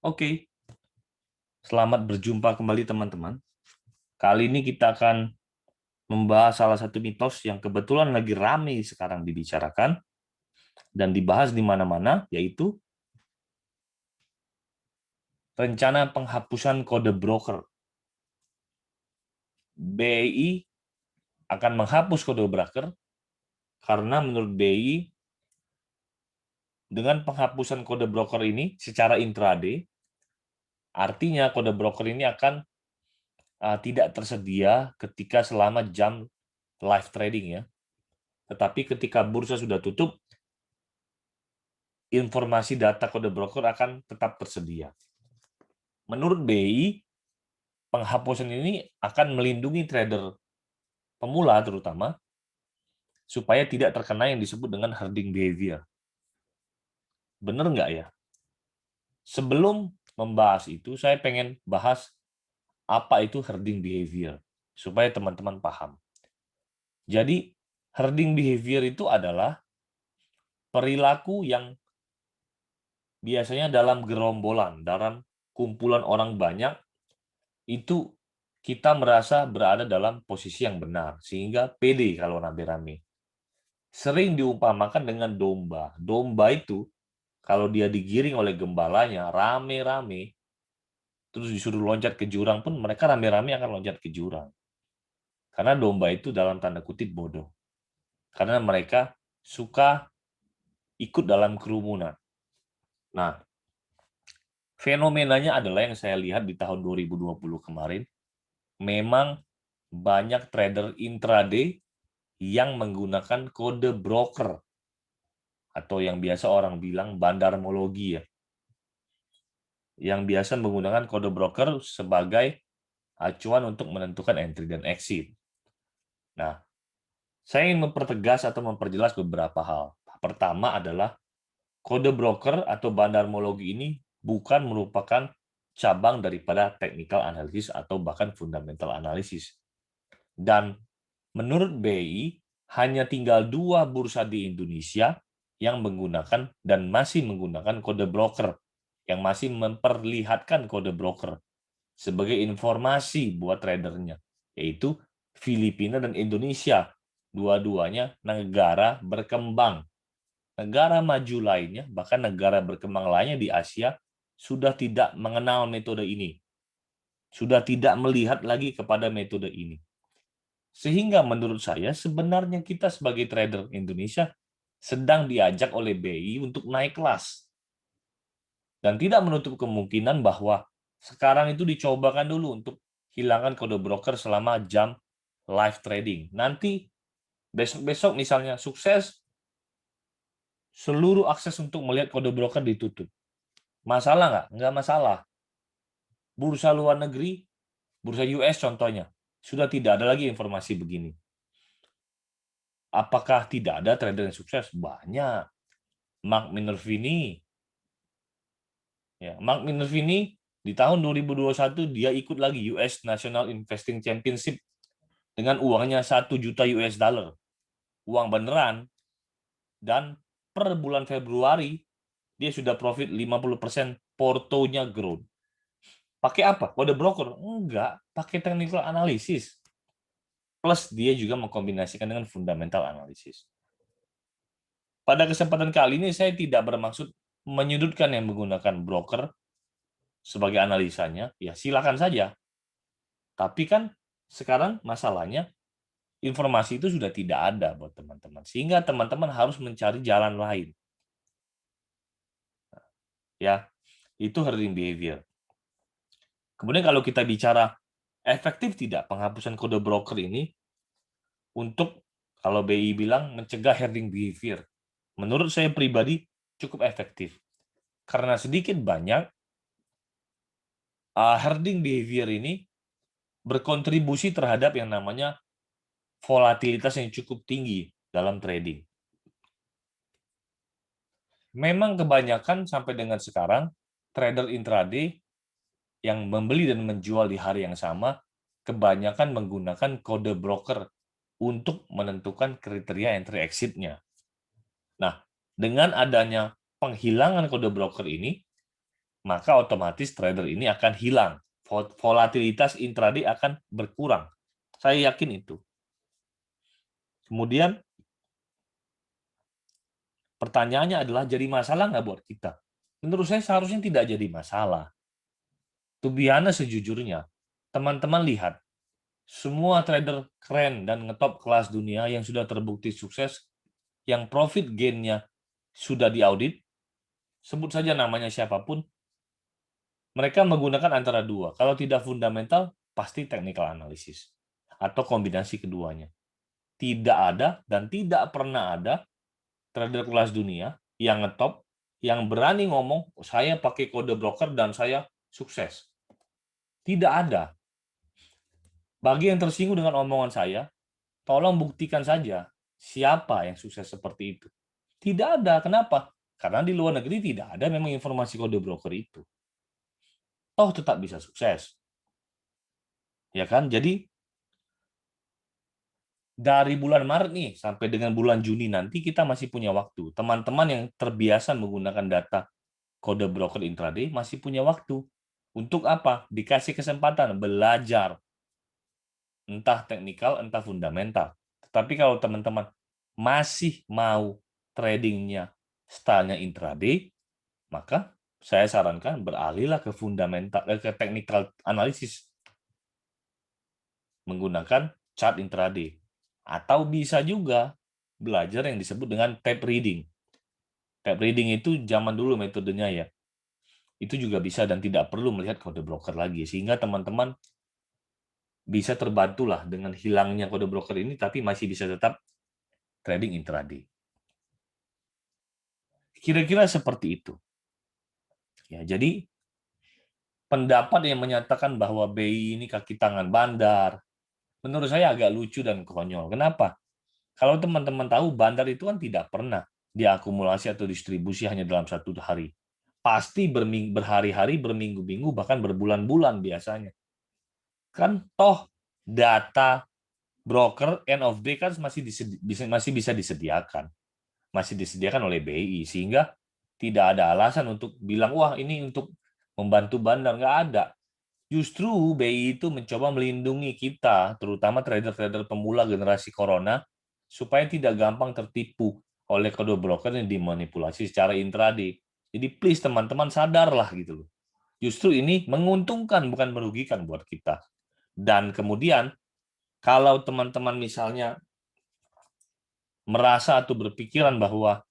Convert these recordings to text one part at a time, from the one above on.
Oke, selamat berjumpa kembali teman-teman. Kali ini kita akan membahas salah satu mitos yang kebetulan lagi ramai sekarang dibicarakan dan dibahas di mana-mana, yaitu rencana penghapusan kode broker. BI akan menghapus kode broker karena menurut BI dengan penghapusan kode broker ini secara intraday, artinya kode broker ini akan tidak tersedia ketika selama jam live trading ya. Tetapi ketika bursa sudah tutup, informasi data kode broker akan tetap tersedia. Menurut BI, penghapusan ini akan melindungi trader pemula terutama supaya tidak terkena yang disebut dengan herding behavior. Benar nggak ya? Sebelum membahas itu, saya pengen bahas apa itu herding behavior supaya teman-teman paham. Jadi, herding behavior itu adalah perilaku yang biasanya dalam gerombolan, dalam kumpulan orang banyak, itu kita merasa berada dalam posisi yang benar, sehingga pede kalau rame-rame. Sering diumpamakan dengan domba. Domba itu, kalau dia digiring oleh gembalanya, rame-rame, terus disuruh loncat ke jurang pun, mereka rame-rame akan loncat ke jurang. Karena domba itu dalam tanda kutip bodoh. Karena mereka suka ikut dalam kerumunan. Nah, fenomenanya adalah yang saya lihat di tahun 2020 kemarin, memang banyak trader intraday yang menggunakan kode broker atau yang biasa orang bilang bandarmologi ya. Yang biasa menggunakan kode broker sebagai acuan untuk menentukan entry dan exit. Nah, saya ingin mempertegas atau memperjelas beberapa hal. Pertama adalah kode broker atau bandarmologi ini bukan merupakan cabang daripada technical analysis atau bahkan fundamental analysis. Dan menurut BI, hanya tinggal 2 bursa di Indonesia yang menggunakan dan masih menggunakan kode broker, yang masih memperlihatkan kode broker sebagai informasi buat tradernya, yaitu Filipina dan Indonesia. Dua-duanya negara berkembang. Negara maju lainnya, bahkan negara berkembang lainnya di Asia, sudah tidak mengenal metode ini. Sudah tidak melihat lagi kepada metode ini. Sehingga menurut saya sebenarnya kita sebagai trader Indonesia sedang diajak oleh BI untuk naik kelas. Dan tidak menutup kemungkinan bahwa sekarang itu dicobakan dulu untuk hilangkan kode broker selama jam live trading. Nanti besok-besok misalnya sukses, seluruh akses untuk melihat kode broker ditutup. Masalah nggak? Nggak masalah. Bursa luar negeri, bursa US contohnya, sudah tidak ada lagi informasi begini. Apakah tidak ada trader yang sukses? Banyak. Mark Minervini. Ya, Mark Minervini di tahun 2021 dia ikut lagi US National Investing Championship dengan uangnya 1 juta US dollar. Uang beneran. Dan per bulan Februari dia sudah profit 50% portonya growth. Pakai apa? Kode broker? Enggak, pakai technical analysis. Plus dia juga mengkombinasikan dengan fundamental analysis. Pada kesempatan kali ini saya tidak bermaksud menyudutkan yang menggunakan broker sebagai analisanya, ya silakan saja. Tapi kan sekarang masalahnya informasi itu sudah tidak ada buat teman-teman. Sehingga teman-teman harus mencari jalan lain. Ya, itu herding behavior. Kemudian kalau kita bicara efektif tidak penghapusan kode broker ini untuk kalau BI bilang mencegah herding behavior. Menurut saya pribadi cukup efektif. Karena sedikit banyak herding behavior ini berkontribusi terhadap yang namanya volatilitas yang cukup tinggi dalam trading. Memang kebanyakan sampai dengan sekarang trader intraday yang membeli dan menjual di hari yang sama kebanyakan menggunakan kode broker untuk menentukan kriteria entry exit-nya. Nah, dengan adanya penghilangan kode broker ini, maka otomatis trader ini akan hilang. Volatilitas intraday akan berkurang. Saya yakin itu. Kemudian pertanyaannya adalah jadi masalah nggak buat kita? Menurut saya seharusnya tidak jadi masalah. To be honest, sejujurnya, teman-teman lihat, semua trader keren dan ngetop kelas dunia yang sudah terbukti sukses, yang profit gain-nya sudah diaudit, sebut saja namanya siapapun, mereka menggunakan antara dua. Kalau tidak fundamental, pasti technical analysis. Atau kombinasi keduanya. Tidak ada dan tidak pernah ada trader kelas dunia yang ngetop, yang berani ngomong, saya pakai kode broker dan saya sukses. Tidak ada. Bagi yang tersinggung dengan omongan saya, tolong buktikan saja siapa yang sukses seperti itu. Tidak ada. Kenapa? Karena di luar negeri tidak ada memang informasi kode broker itu. Toh tetap bisa sukses. Ya kan? Jadi dari bulan Maret nih sampai dengan bulan Juni nanti kita masih punya waktu. Teman-teman yang terbiasa menggunakan data kode broker intraday masih punya waktu. Untuk apa? Dikasih kesempatan belajar. Entah teknikal, entah fundamental. Tetapi kalau teman-teman masih mau tradingnya stylenya intraday, maka saya sarankan beralihlah ke fundamental, ke technical analysis menggunakan chart intraday. Atau bisa juga belajar yang disebut dengan tape reading. Tape reading itu zaman dulu metodenya ya. Itu juga bisa dan tidak perlu melihat kode broker lagi. Sehingga teman-teman bisa terbantulah dengan hilangnya kode broker ini, tapi masih bisa tetap trading intraday. Kira-kira seperti itu. Ya, jadi pendapat yang menyatakan bahwa BI ini kaki tangan bandar, menurut saya agak lucu dan konyol. Kenapa? Kalau teman-teman tahu, bandar itu kan tidak pernah diakumulasi atau distribusi hanya dalam satu hari. Pasti berhari-hari, berminggu-minggu, bahkan berbulan-bulan biasanya. Kan toh data broker end of day kan masih bisa disediakan. Masih disediakan oleh BI, sehingga tidak ada alasan untuk bilang, wah ini untuk membantu bandar. Nggak ada. Justru BI itu mencoba melindungi kita, terutama trader-trader pemula generasi corona, supaya tidak gampang tertipu oleh kode broker yang dimanipulasi secara intraday. Jadi please teman-teman sadarlah gitu loh. Justru ini menguntungkan bukan merugikan buat kita. Dan kemudian kalau teman-teman misalnya merasa atau berpikiran bahwa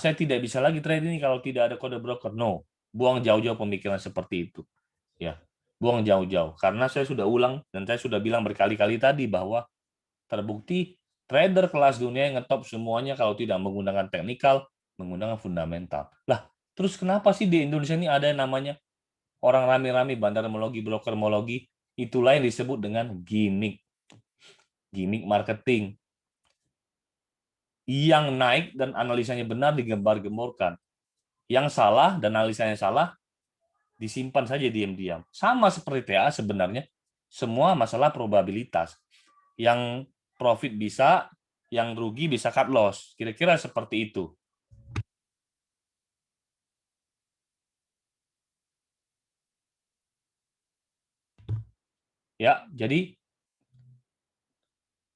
saya tidak bisa lagi trade ini kalau tidak ada kode broker. No, buang jauh-jauh pemikiran seperti itu. Ya, buang jauh-jauh. Karena saya sudah ulang dan saya sudah bilang berkali-kali tadi bahwa terbukti trader kelas dunia yang ngetop semuanya kalau tidak menggunakan teknikal, menggunakan fundamental. Lah, terus kenapa sih di Indonesia ini ada yang namanya orang rame-rame bandarmologi, brokermologi, itulah yang disebut dengan gimmick. Gimmick marketing. Yang naik dan analisanya benar digembar-gemborkan. Yang salah dan analisanya salah disimpan saja diam-diam. Sama seperti TA sebenarnya, semua masalah probabilitas. Yang profit bisa, yang rugi bisa cut loss. Kira-kira seperti itu. Ya, jadi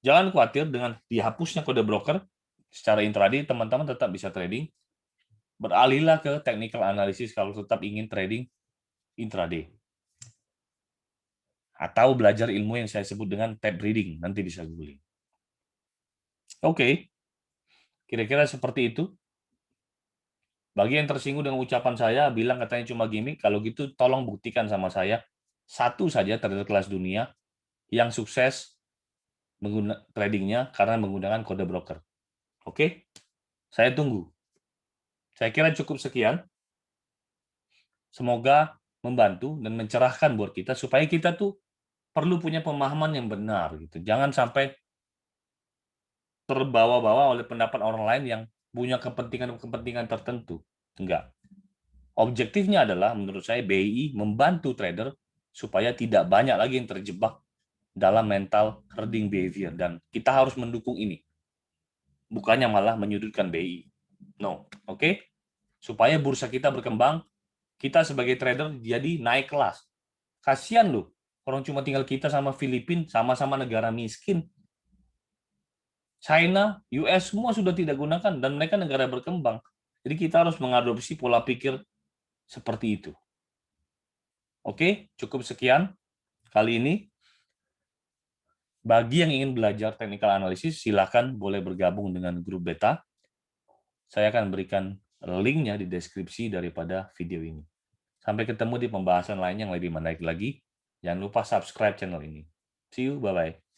jangan khawatir dengan dihapusnya kode broker secara intraday, teman-teman tetap bisa trading. Beralihlah ke technical analysis kalau tetap ingin trading intraday. Atau belajar ilmu yang saya sebut dengan tape reading, nanti bisa googling. Oke, kira-kira seperti itu. Bagi yang tersinggung dengan ucapan saya, bilang katanya cuma gimmick, kalau gitu tolong buktikan sama saya, satu saja trader kelas dunia yang sukses tradingnya karena menggunakan kode broker. Oke, saya tunggu. Saya kira cukup sekian. Semoga membantu dan mencerahkan buat kita, supaya kita tuh perlu punya pemahaman yang benar. Gitu. Jangan sampai terbawa-bawa oleh pendapat orang lain yang punya kepentingan-kepentingan tertentu. Enggak. Objektifnya adalah menurut saya BI membantu trader supaya tidak banyak lagi yang terjebak dalam mental herding behavior, dan kita harus mendukung ini. Bukannya malah menyudutkan BI. No, oke? Supaya bursa kita berkembang, kita sebagai trader jadi naik kelas. Kasihan loh, orang cuma tinggal kita sama Filipina, sama-sama negara miskin. China, US semua sudah tidak gunakan dan mereka negara berkembang. Jadi kita harus mengadopsi pola pikir seperti itu. Oke, cukup sekian kali ini. Bagi yang ingin belajar technical analysis, silakan boleh bergabung dengan grup beta. Saya akan berikan linknya di deskripsi daripada video ini. Sampai ketemu di pembahasan lain yang lebih menarik lagi. Jangan lupa subscribe channel ini. See you, bye-bye.